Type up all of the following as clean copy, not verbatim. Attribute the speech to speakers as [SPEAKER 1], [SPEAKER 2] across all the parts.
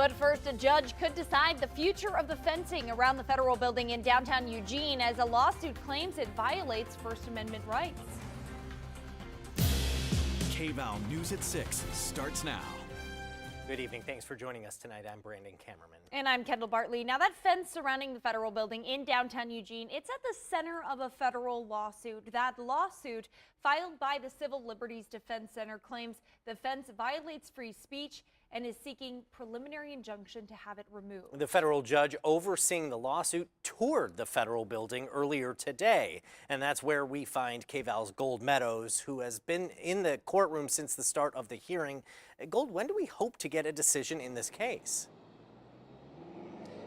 [SPEAKER 1] But first, a judge could decide the future of the fencing around the federal building in downtown Eugene as a lawsuit claims it violates First Amendment rights.
[SPEAKER 2] KVAL News at 6 starts now.
[SPEAKER 3] Good evening. Thanks for joining us tonight. I'm Brandon Cameraman.
[SPEAKER 1] And I'm Kendall Bartley. Now, that fence surrounding the federal building in downtown Eugene, it's at the center of a federal lawsuit. That lawsuit, filed by the Civil Liberties Defense Center, claims the fence violates free speech and is seeking preliminary injunction to have it removed.
[SPEAKER 3] The federal judge overseeing the lawsuit toured the federal building earlier today, and that's where we find KVAL's Gold Meadows, who has been in the courtroom since the start of the hearing. Gold, when do we hope to get a decision in this case?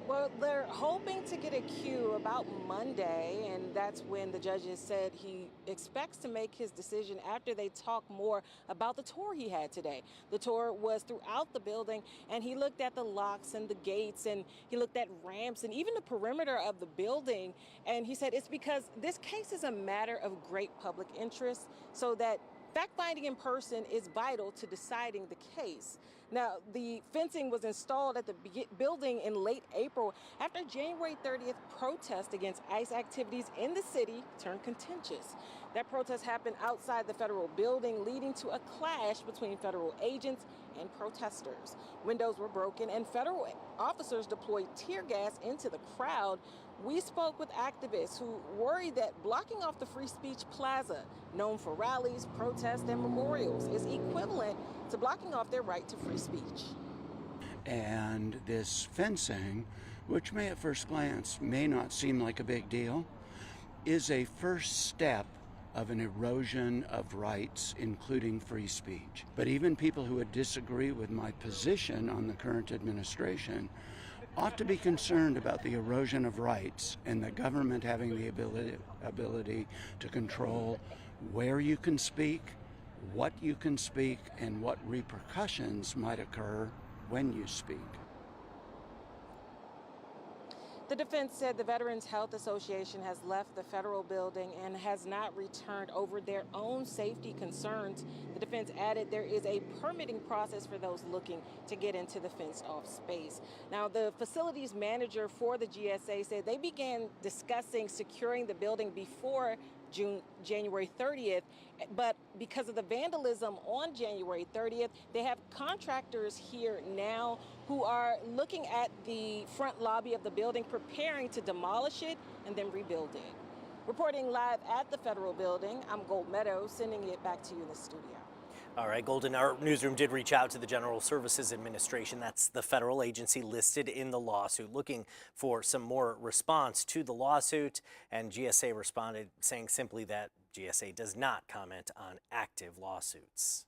[SPEAKER 4] Well, they're hoping to get a cue about Monday, and that's when the judges said he expects to make his decision after they talk more about the tour he had today. The tour was throughout the building, and he looked at the locks and the gates, and he looked at ramps and even the perimeter of the building, and he said it's because this case is a matter of great public interest, so that fact-finding in person is vital to deciding the case. Now, the fencing was installed at the building in late April after January 30th protest against ICE activities in the city turned contentious. That protest happened outside the federal building, leading to a clash between federal agents and protesters. Windows were broken and federal officers deployed tear gas into the crowd. We spoke with activists who worry that blocking off the Free Speech Plaza, known for rallies, protests, and memorials, is equivalent to blocking off their right to free speech.
[SPEAKER 5] And this fencing, which may at first glance may not seem like a big deal, is a first step of an erosion of rights, including free speech. But even people who would disagree with my position on the current administration ought to be concerned about the erosion of rights and the government having the ability to control where you can speak, what you can speak, and what repercussions might occur when you speak.
[SPEAKER 4] The defense said the Veterans Health Association has left the federal building and has not returned over their own safety concerns. The defense added there is a permitting process for those looking to get into the fenced-off space. Now, the facilities manager for the GSA said they began discussing securing the building before January 30th, but because of the vandalism on January 30th, they have contractors here now who are looking at the front lobby of the building, preparing to demolish it and then rebuild it. Reporting live at the federal building, I'm Gold Meadows, sending it back to you in the studio.
[SPEAKER 3] All right, Golden, our newsroom did reach out to the General Services Administration. That's the federal agency listed in the lawsuit, looking for some more response to the lawsuit. And GSA responded saying simply that GSA does not comment on active lawsuits.